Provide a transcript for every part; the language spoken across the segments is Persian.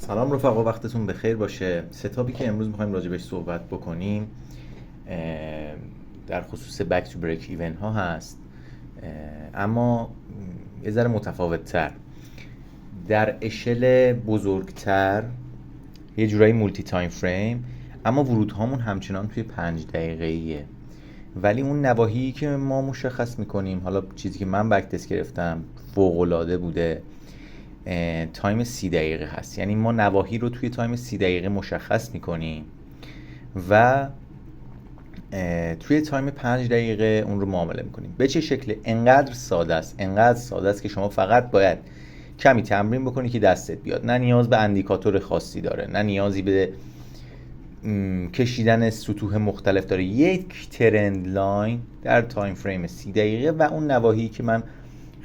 سلام رفقا، وقتتون بخیر باشه. ستاپی که امروز میخوایم راجبش صحبت بکنیم در خصوص بک تو بریک ایون ها هست، اما یه ذره متفاوت تر. در اشل بزرگتر یه جورایی مولتی تایم فریم، اما ورود هامون همچنان توی 5 دقیقه‌ایه. ولی اون نواحی که ما مشخص میکنیم، حالا چیزی که من بک تست گرفتم فوق‌العاده بوده، تایم 30 دقیقه هست. یعنی ما نواحی رو توی تایم 30 دقیقه مشخص میکنیم و توی تایم 5 دقیقه اون رو معامله میکنیم. به چه شکل؟ انقدر ساده است که شما فقط باید کمی تمرین بکنی که دستت بیاد. نه نیاز به اندیکاتور خاصی داره، نه نیازی به کشیدن سطوح مختلف داره. یک ترند لاین در تایم فریم 30 دقیقه و اون نواحی که من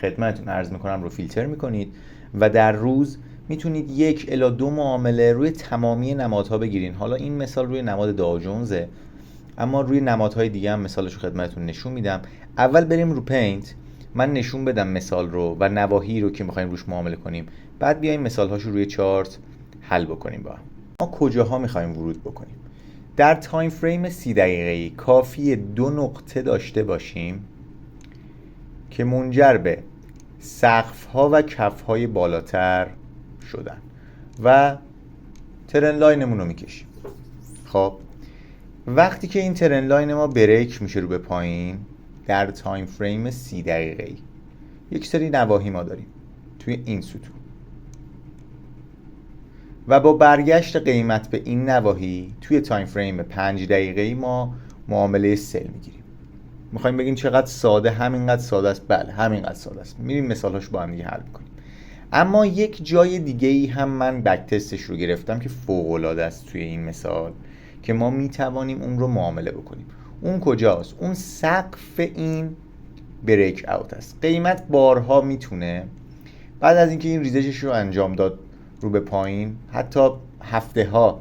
خدمتتون عرض میکنم رو فیلتر میکنید و در روز میتونید 1 الی 2 معامله روی تمامی نمادها بگیرین. حالا این مثال روی نماد داو جونزه، اما روی نمادهای دیگه هم مثالش رو خدمتتون نشون میدم. اول بریم رو پینت، من نشون بدم مثال رو و نواحی رو که میخوایم روش معامله کنیم، بعد بیایم مثالهاش رو روی چارت حل بکنیم. با ما کجاها میخوایم ورود بکنیم؟ در تایم فریم 30 دقیقه‌ای کافیه 2 نقطه داشته باشیم که منجر به سقف‌ها و کف‌های بالاتر شدن و ترند لاینمون رو میکشیم. خب وقتی که این ترند لاین ما بریک میشه رو به پایین در تایم فریم 30 دقیقه‌ای، یک سری نواحی ما داریم توی این ستون و با برگشت قیمت به این نواحی توی تایم فریم 5 دقیقه‌ای ما معامله سل میگیریم. میخوایم بگیم چقدر ساده؟ همینقدر ساده است. بله، همینقدر ساده است. میریم مثالهاش با هم دیگه حل میکنیم. اما یک جای دیگه ای هم من بک تستش رو گرفتم که فوق العاده است توی این مثال، که ما میتوانیم اون رو معامله بکنیم. اون کجاست؟ اون سقف این بریک اوت است. قیمت بارها میتونه بعد از اینکه این ریزشش رو انجام داد رو به پایین، حتی هفته ها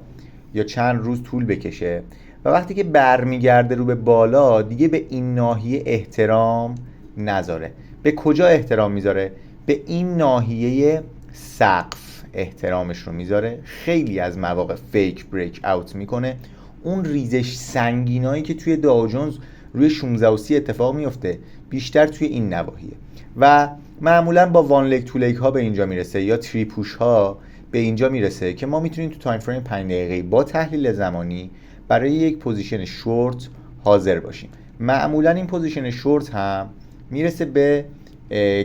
یا چند روز طول بکشه و وقتی که برمیگرده رو به بالا دیگه به این ناحیه احترام نذاره. به کجا احترام میذاره؟ به این ناحیه سقف احترامش رو میذاره. خیلی از مواقع فیک بریک اوت میکنه. اون ریزش سنگینایی که توی داو جونز روی 16 و 30 اتفاق میفته بیشتر توی این نواحیه و معمولا با وان لگ تو لگ ها به اینجا میرسه یا تری پوش ها به اینجا میرسه که ما میتونیم تو تایم فریم 5 دقیقه‌ای با تحلیل زمانی برای یک پوزیشن شورت حاضر باشیم. معمولا این پوزیشن شورت هم میرسه به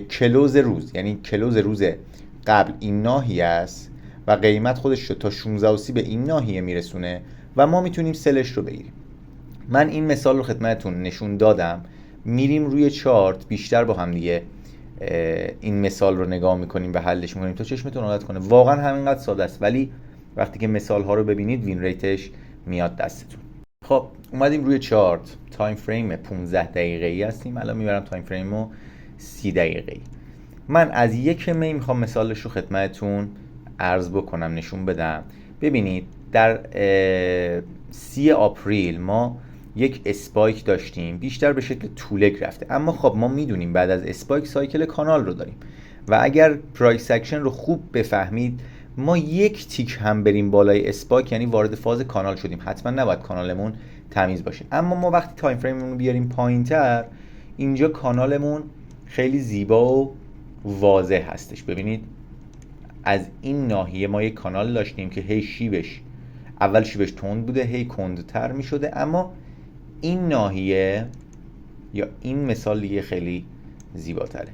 کلوز روز، یعنی کلوز روز قبل این ناحیه است و قیمت خودش رو تا 16 و 30 به این ناحیه میرسونه و ما میتونیم سلش رو بگیریم. من این مثال رو خدمتتون نشون دادم. میریم روی چارت بیشتر با هم دیگه این مثال رو نگاه میکنیم و حلش میکنیم تا چشمتون عادت کنه. واقعا همینقدر ساده است، ولی وقتی که مثال ها رو ببینید وین ریتش میاد دستتون. خب اومدیم روی چارت، تایم فریم 15 دقیقه‌ای هستیم. الان میبرم تایم فریم رو 30 دقیقه‌ای. من از 1 می میخوام مثالش رو خدمتتون عرض بکنم، نشون بدم. ببینید در 30 آپریل ما یک اسپایک داشتیم، بیشتر به شکل طولک رفته، اما خب ما میدونیم بعد از اسپایک سایکل کانال رو داریم و اگر پرایس اکشن رو خوب بفهمید، ما یک تیک هم بریم بالای اسپایک یعنی وارد فاز کانال شدیم. حتما نباید کانالمون تمیز باشه، اما ما وقتی تایم فریممون رو بیاریم پایینتر، اینجا کانالمون خیلی زیبا و واضح هستش. ببینید از این ناحیه ما یک کانال داشتیم که هی شیبش، اول شیبش تند بوده، هی کندتر می شده، اما این ناحیه یا این مثال دیگه خیلی زیباتره.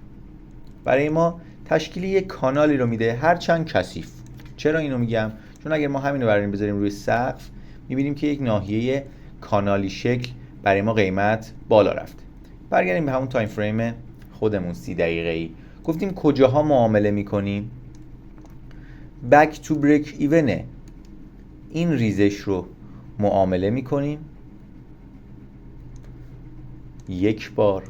برای ما تشکیل یک کانالی رو میده، هرچند کثیف. چرا اینو میگم؟ چون اگر ما همین رو بریم بذاریم روی سقف، میبینیم که یک ناحیه کانالی شکل برای ما قیمت بالا رفته. برگردیم به همون تایم فریم خودمون 30 دقیقه‌ای. گفتیم کجاها معامله میکنیم؟ بک تو بریک ایونه. این ریزش رو معامله میکنیم 1 بار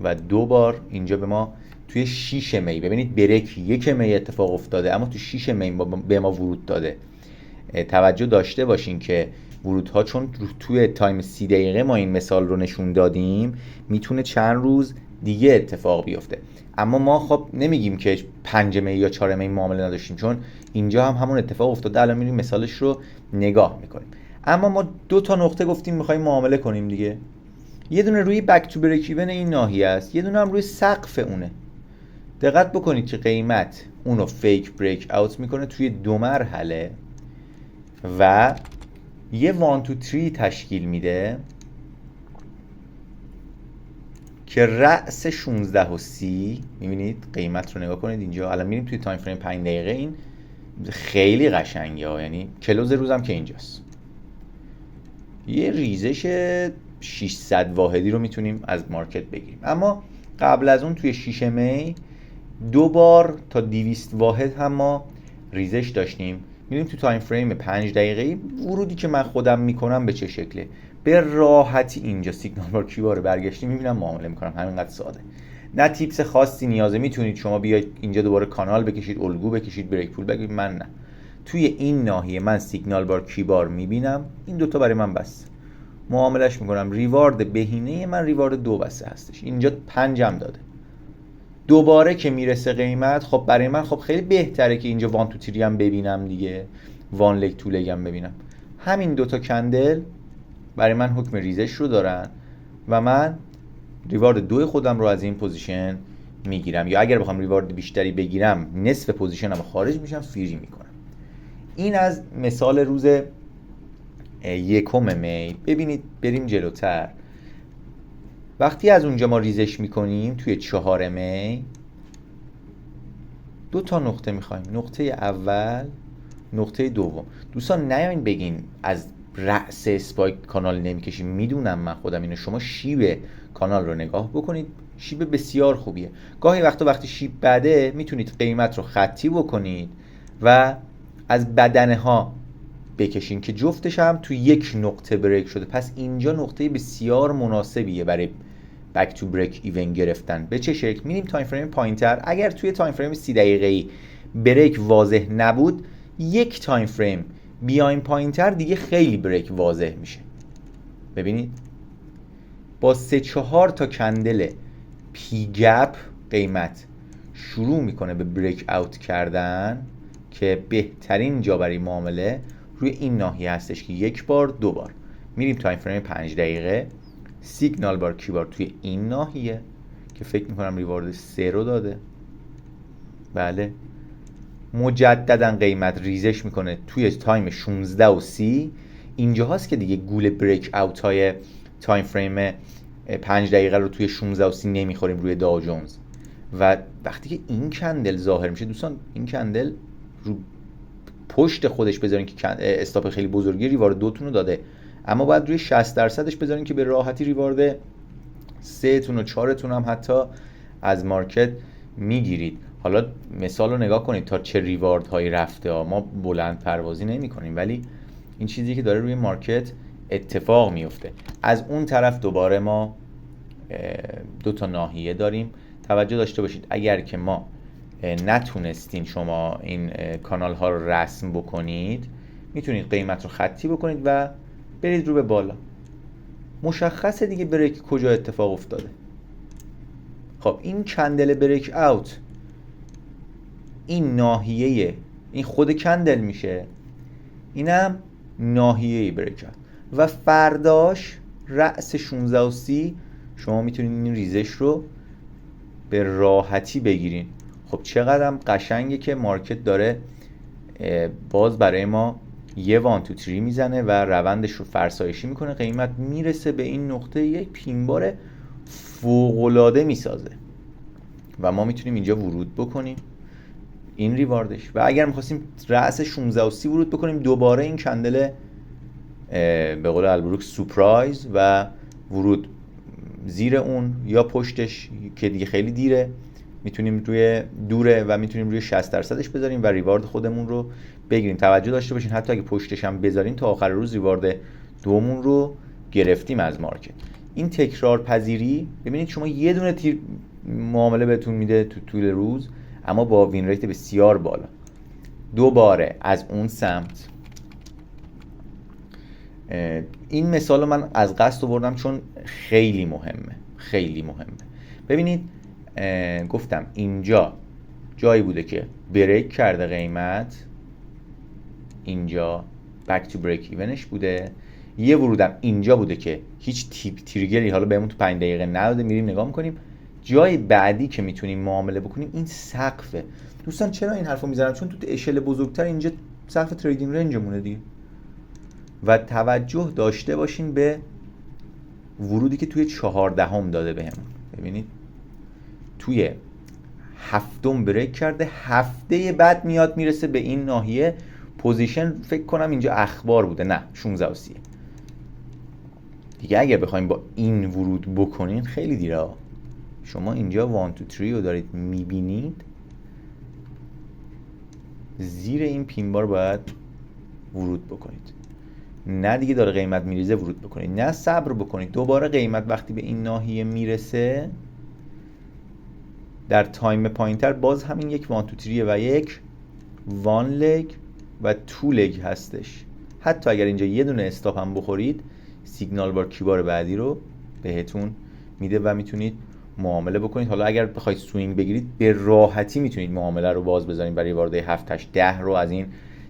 و 2 بار. اینجا به ما توی 6 می، ببینید بریک 1 می اتفاق افتاده اما تو 6 می به ما ورود داده. توجه داشته باشین که ورودها چون توی تایم 30 دقیقه ما این مثال رو نشون دادیم، میتونه چند روز دیگه اتفاق بیفته. اما ما خب نمیگیم که 5 می یا 4 می معامله نداشتیم، چون اینجا هم همون اتفاق افتاده. الان میریم مثالش رو نگاه میکنیم. اما ما 2 تا نقطه گفتیم میخوایم معامله کنیم دیگه. یه دونه روی بک تو بریک ایون این ناحیه است، یه دونه هم روی سقف اونه. دقت بکنید که قیمت اونو فیک بریک اوت میکنه توی 2 مرحله و یه 1 2 3 تشکیل میده که رأس 16 و 30. میبینید قیمت رو نگاه کنید اینجا. الان میریم توی تایم فریم 5 دقیقه. این خیلی قشنگه ها، یعنی کلوز روزم که اینجاست. یه ریزش 600 واحدی رو میتونیم از مارکت بگیریم. اما قبل از اون توی 6 می 2 بار تا 200 واحد هم ما ریزش داشتیم. میریم تو تایم فریم 5 دقیقه‌ای. ورودی که من خودم میکنم به چه شکله؟ به راحتی اینجا سیگنال بار کیبار برگشتی میبینم معامله میکنم. همینقدر ساده. نه تیپس خاصی نیازه. میتونید شما بیاید اینجا دوباره کانال بکشید، الگو بکشید، بریک پول بگیرید. من نه. توی این ناحیه من سیگنال بار کیبار میبینم. این دوتا برای من بس معاملش میکنم. ریوارد بهینه من ریوارد 2 بسته هستش. اینجا 5 هم داده. دوباره که میرسه قیمت، خب برای من خب خیلی بهتره که اینجا 1 2 3 هم ببینم دیگه، 1 لگ 2 لگ هم ببینم. همین دوتا کندل برای من حکم ریزش رو دارن و من ریوارد 2 خودم رو از این پوزیشن میگیرم، یا اگر بخوام ریوارد بیشتری بگیرم نصف پوزیشنم رو خارج میشم، فیری میکنم. این از مثال روز 1 می. ببینید بریم جلوتر. وقتی از اونجا ما ریزش میکنیم توی 4 می 2 تا نقطه میخوایم. نقطه اول، نقطه دوم. دوستان نیاین بگین از رأس اسپایک کانال نمیکشیم. میدونم من خودم اینو. شما شیب کانال رو نگاه بکنید. شیب بسیار خوبیه. گاهی وقتی شیب بده میتونید قیمت رو خطی بکنید و از بدنه ها بکشین که جفتش هم توی یک نقطه بریک شده. پس اینجا نقطه بسیار مناسبیه برای بک تو بریک ایون گرفتن. به چه شکل؟ میریم تایم فریم پایینتر. اگر توی تایم فریم 30 دقیقه‌ای بریک واضح نبود، یک تایم فریم بیایم پایینتر دیگه خیلی بریک واضح میشه. ببینید با 3-4 تا کندل پی گپ قیمت شروع میکنه به بریک اوت کردن که بهترین جا برای معامله روی این ناحیه هستش که 1 بار 2 بار. میریم تایم فریم 5 دقیقه. سیگنال بار کیبار توی این ناحیه که فکر میکنم ریوارد 3 رو داده. بله. مجددا قیمت ریزش میکنه توی تایم 16 و 30. اینجا هست که دیگه گول بریک اوت های تایم فریم 5 دقیقه رو توی 16 و 30 نمیخوریم روی داو جونز. و وقتی که این کندل ظاهر میشه دوستان، این کندل رو پشت خودش بذارین که استاپ خیلی بزرگی ریوارد 2 تون رو داده، اما باید روی 60% بذارین که به راحتی ریوارد 3 تون و 4 تون هم حتی از مارکت میگیرید. حالا مثال رو نگاه کنید تا چه ریوارد هایی رفته ها. ما بلند پروازی نمی کنیم، ولی این چیزی که داره روی مارکت اتفاق میفته. از اون طرف دوباره ما 2 تا ناحیه داریم. توجه داشته باشید اگر که ما نتونستین شما این کانال ها رو رسم بکنید، میتونید قیمت رو خطی بکنید و برید رو به بالا. مشخصه دیگه بریک کجا اتفاق افتاده. خب این کندل بریک اوت، این ناحیه، این خود کندل میشه، اینم ناحیه بریک اوت و فرداش رأس 16 و 30 شما میتونید این ریزش رو به راحتی بگیرین. خب چقدر هم قشنگه که مارکت داره باز برای ما یه 1 2 3 میزنه و روندش رو فرسایشی میکنه. قیمت میرسه به این نقطه، یک پینبار فوق‌العاده میسازه و ما میتونیم اینجا ورود بکنیم. این ریواردش. و اگر میخواستیم رأس 16 و 30 ورود بکنیم، دوباره این کندل به قول البروک سورپرایز و ورود زیر اون یا پشتش که دیگه خیلی دیره، میتونیم روی دوره و میتونیم روی 60%ش بذاریم و ریوارد خودمون رو بگیریم. توجه داشته باشین حتی اگه پشتش هم بذاریم تا آخر روز ریوارد دومون رو گرفتیم از مارکت. این تکرار پذیری، ببینید شما یه دونه تیر معامله بهتون میده تو طول روز، اما با وین ریت بسیار بالا. دوباره از اون سمت این مثال من از قصد آوردم چون خیلی مهمه. ببینید گفتم اینجا جایی بوده که بریک کرده قیمت، اینجا بک تو بریک ایونش بوده. یه ورودم اینجا بوده که هیچ تریگری حالا بهمون تو 5 دقیقه نداده، میریم نگاه میکنیم. جای بعدی که میتونیم معامله بکنیم این سقفه. دوستان چرا این حرفو میزنم؟ چون تو اشل بزرگتر اینجا سقف تریدینگ رنجمونه دیگه. و توجه داشته باشین به ورودی که توی 14 داده بهمون. ببینید توی 7 بریک کرده، هفته بعد میاد میرسه به این ناحیه. پوزیشن فکر کنم اینجا اخبار بوده، نه 16 و 30 دیگه. اگر بخوایم با این ورود بکنین خیلی دیره. شما اینجا 1 2 3 رو دارید میبینید، زیر این پین بار باید ورود بکنید. نه دیگه داره قیمت میریزه ورود بکنید، نه صبر بکنید. دوباره قیمت وقتی به این ناحیه میرسه در تایم پایینتر باز همین یک 1 2 3 و یک 1 لگ و 2 لگ هستش. حتی اگر اینجا یه دونه استاپ هم بخورید، سیگنال بار کیبار بعدی رو بهتون میده و میتونید معامله بکنید. حالا اگر بخواید سوینگ بگیرید به راحتی میتونید معامله رو باز بذارید برای وارد 7 8 10 رو از این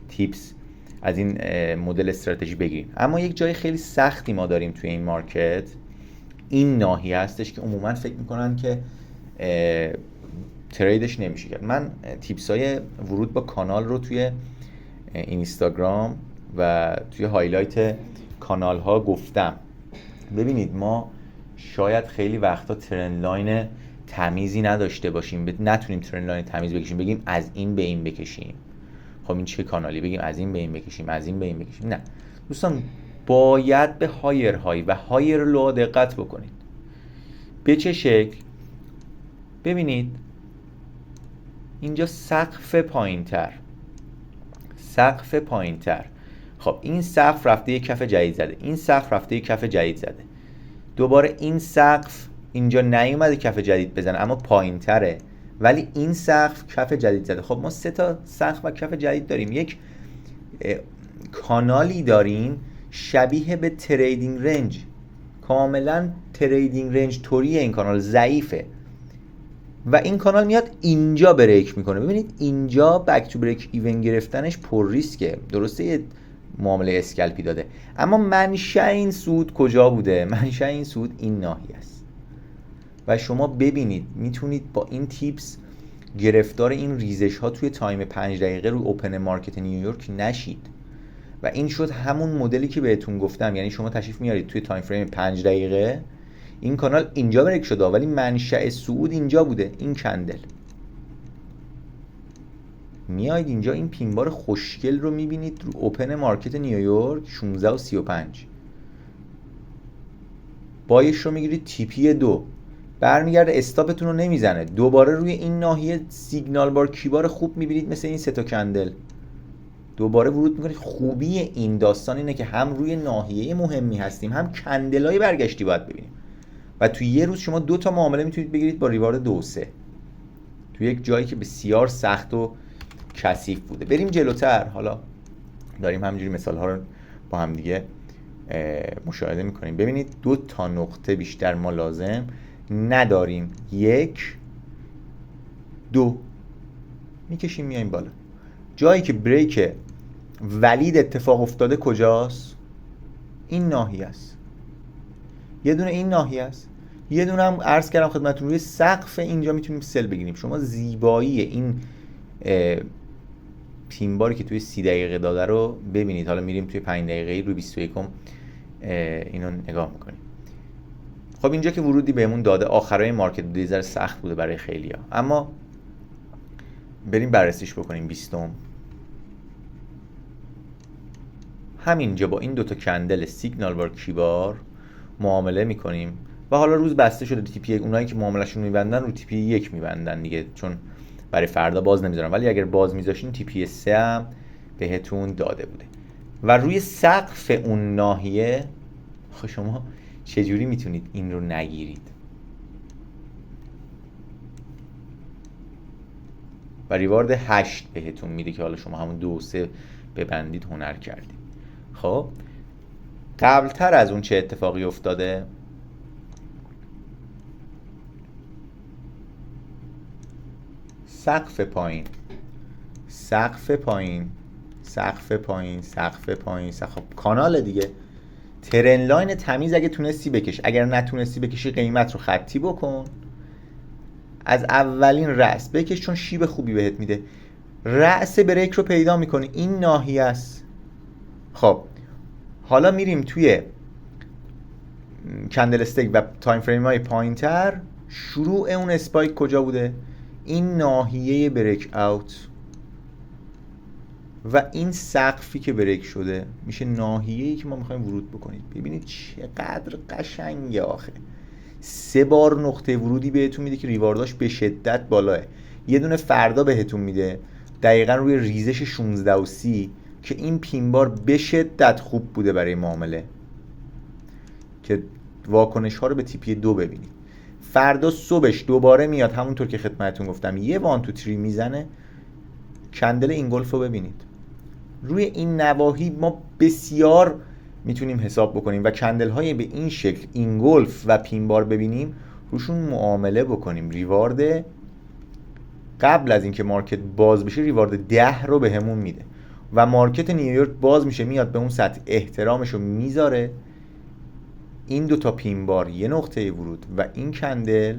تیپس، از این مدل استراتژی بگیرید. اما یک جای خیلی سختی ما داریم توی این مارکت، این ناحیه هستش که عموما فکر میکنن که تریدش نمیشه کرد. من تیپس های ورود با کانال رو توی اینستاگرام و توی هایلایت کانال ها گفتم. ببینید ما شاید خیلی وقتا ترند لاین تمیزی نداشته باشیم، نتونیم ترند لاین تمیز بکشیم، بگیم از این به این بکشیم. خب این چه کانالی؟ بگیم از این به این بکشیم، از این به این بکشیم. نه دوستان، باید به هایر های و هایر لو دقت بکنید. به چه شکل؟ ببینید اینجا سقف پایینتر. خب این سقف رفته یک کف جدید زده، این سقف رفته یک کف جدید زده. دوباره این سقف اینجا نیومده کف جدید بزنه اما پایینتره، ولی این سقف کف جدید زده. خب ما 3 تا سقف و کف جدید داریم. یک کانالی داریم شبیه به تریدینگ رنج، کاملا تریدینگ رنج طوریه. این کانال ضعیفه و این کانال میاد اینجا بریک میکنه. ببینید اینجا بک تو بریک ایون گرفتنش پر ریسکه. درسته یه معامله اسکلپی داده، اما منشأ این سود کجا بوده؟ منشأ این سود این ناحیه است و شما ببینید میتونید با این تیپس گرفتار این ریزش ها توی تایم 5 دقیقه رو اوپن مارکت نیویورک نشید. و این شد همون مدلی که بهتون گفتم. یعنی شما تشریف میارید توی تایم فریم 5 دقیقه، این کانال اینجا بریک شده ولی منشأ صعود اینجا بوده، این کندل. میاید اینجا این پینبار خوشگل رو میبینید رو اوپن مارکت نیویورک 16 و 35. بایش رو میگیرید تیپی 2، برمیگرده استاپتون رو نمیزنه، دوباره روی این ناحیه سیگنال بار کیبار خوب میبینید مثل این 3 تا کندل، دوباره ورود میکنید. خوبی این داستان اینه که هم روی ناحیه مهمی هستیم، هم کندلای برگشتی باید ببینیم و توی یه روز شما 2 تا معامله میتونید بگیرید با ریوارد 2 3 توی یک جایی که بسیار سخت و کثیف بوده. بریم جلوتر. حالا داریم همینجوری مثال ها رو با هم دیگه مشاهده میکنیم. ببینید 2 تا نقطه بیشتر ما لازم نداریم. 1 2 میکشیم میایم بالا. جایی که بریک ولید اتفاق افتاده کجاست؟ این ناحیه است. یه دونه این ناحیه است، یه دونه هم عرض کردم خدمتتون روی سقف اینجا میتونیم سل بگیریم. شما زیبایی این پینباری که توی 30 دقیقه داده رو ببینید. حالا میریم توی 5 دقیقه روی 21 اینو نگاه میکنیم. خب اینجا که ورودی بهمون داده، آخرای مارکت بوده، یه ذره سخت بوده برای خیلیا، اما بریم بررسیش بکنیم. 20 همینجا با این 2 تا کندل سیگنال بار کیبار معامله میکنیم و حالا روز بسته شده تیپی 1. اونایی که معاملهشون میبندن رو تیپی 1 میبندن دیگه، چون برای فردا باز نمیذارن، ولی اگر باز میذاشین تیپی 3 هم بهتون داده بوده. و روی سقف اون ناحیه خب شما چجوری میتونید این رو نگیرید؟ و ریوارد 8 بهتون میده که حالا شما همون 2 و 3 ببندید، هنر کردید. خب قبلتر از اون چه اتفاقی افتاده؟ سقف پایین، سقف پایین، سقف پایین، سقف پایین، خب کانال دیگه. ترن لاین تمیز اگه تونستی بکش، اگر نتونستی بکشی قیمت رو خطی بکن، از اولین رأس بکش چون شیب خوبی بهت میده. رأس بریک رو پیدا میکنی، این ناحیه است. خب حالا میریم توی کندل استیک و تایم فریم های پایین تر. شروع اون اسپایک کجا بوده؟ این ناحیه بریک اوت و این سقفی که بریک شده میشه ناحیه‌ای که ما میخوایم ورود بکنیم. ببینید چقدر قشنگه آخه. 3 بار نقطه ورودی بهتون میده که ریوارداش به شدت بالاه. یه دونه فردا بهتون میده دقیقا روی ریزش 16 و 30 که این پین بار به شدت خوب بوده برای معامله که واکنش ها رو به تیپی 2 ببینید. فردا صبحش دوباره میاد همونطور که خدمتتون گفتم یه 1 2 3 میزنه، کندل اینگولف رو ببینید. روی این نواحی ما بسیار میتونیم حساب بکنیم و کندل های به این شکل اینگولف و پین بار ببینیم، روشون معامله بکنیم. ریوارد قبل از اینکه مارکت باز بشه ریوارد 10 رو بهمون میده و مارکت نیویورک باز میشه میاد به اون سطح احترامش رو میذاره. این دو تا پین بار یه نقطه ورود و این کندل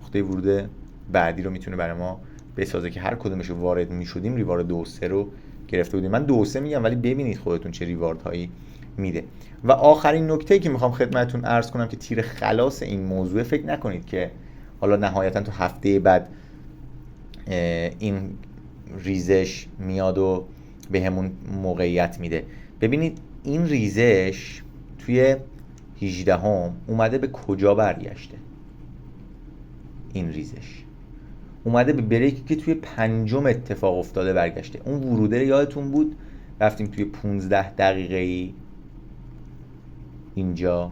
نقطه ورود بعدی رو میتونه برای ما بسازه که هر کدومش رو وارد میشدیم ریوارد 2 و 3 رو گرفته بودیم. من 2 و 3 میگم ولی ببینید خودتون چه ریوارد هایی میده. و آخرین نکته‌ای که میخوام خدمتتون عرض کنم که تیر خلاص این موضوع، فکر نکنید که حالا نهایتا تو هفته بعد این ریزش میاد و به همون موقعیت میده. ببینید این ریزش توی 18 هم اومده به کجا برگشته؟ این ریزش اومده به بریکی که توی 5 اتفاق افتاده برگشته. اون وروده یادتون بود رفتیم توی 15 دقیقه‌ای اینجا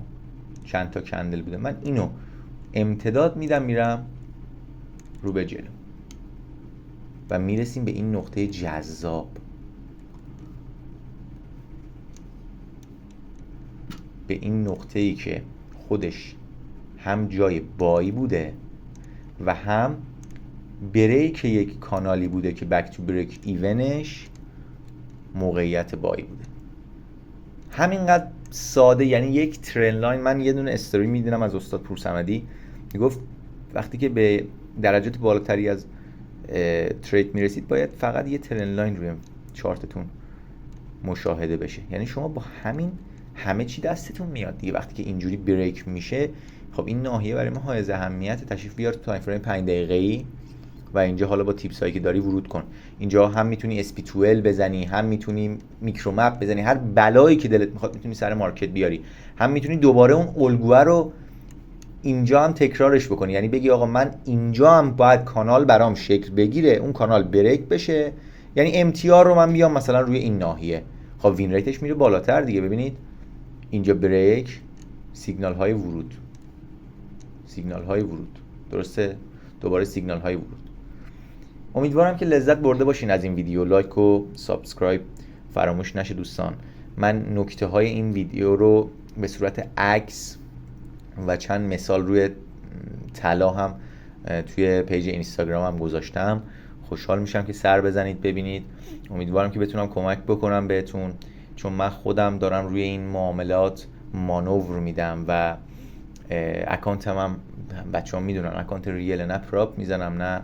چند تا کندل بوده. من اینو امتداد میدم میرم رو به جلو و میرسیم به این نقطه جذاب، به این نقطه‌ای که خودش هم جای بایی بوده و هم بریک یک کانالی بوده که بک تو بریک ایونش موقعیت بایی بوده. همینقدر ساده، یعنی یک ترن لاین. من یه دونه استوری میدونم از استاد پورصمدی میگفت وقتی که به درجات بالاتری از ترید میرسید باید فقط یه ترن لاین روی چارتتون مشاهده بشه. یعنی شما با همین همه چی دستتون میاد دیگه. وقتی که اینجوری بریک میشه، خب این ناحیه برای ما حائز اهمیت. تشریف بیار تو تایم فریم 5 دقیقه‌ای و اینجا حالا با تیپس هایی که داری ورود کن. اینجا هم میتونی SP12 بزنی، هم میتونی میکرو مپ بزنی، هر بلایی که دلت میخواد میتونی سر مارکت بیاری. هم میتونی دوباره اون الگوه رو اینجا هم تکرارش بکنی، یعنی بگی آقا من اینجا هم باید کانال برام شکل بگیره، اون کانال بریک بشه، یعنی MTR رو من بیام مثلا روی این ناحیه. خب وین ریتش میره بالاتر دیگه. ببینید اینجا بریک، سیگنال های ورود، سیگنال های ورود، درسته؟ دوباره سیگنال های ورود. امیدوارم که لذت برده باشین از این ویدیو. لایک و سابسکرایب فراموش نشه دوستان. من نکته های این ویدیو رو به صورت عکس و چند مثال روی طلا هم توی پیج اینستاگرام هم گذاشتم. خوشحال میشم که سر بزنید ببینید. امیدوارم که بتونم کمک بکنم بهتون، چون من خودم دارم روی این معاملات مانور میدم و اکانتم هم بچه‌ها میدونن اکانت ریل، نه پراپ میزنم نه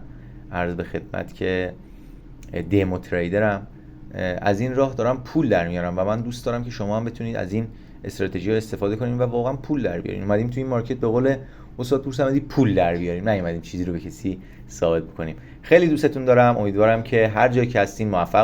عرض به خدمت که دیمو تریدرم. از این راه دارم پول در میارم و من دوست دارم که شما هم بتونید از این استراتژی ها استفاده کنید و واقعا پول در بیارین. اومدیم تو این مارکت به قول استاد پورصمدی پول در بیاریم، نه اومدیم چیزی رو به کسی ثابت بکنیم. خیلی دوستتون دارم. امیدوارم که هر جایی که هستین موفق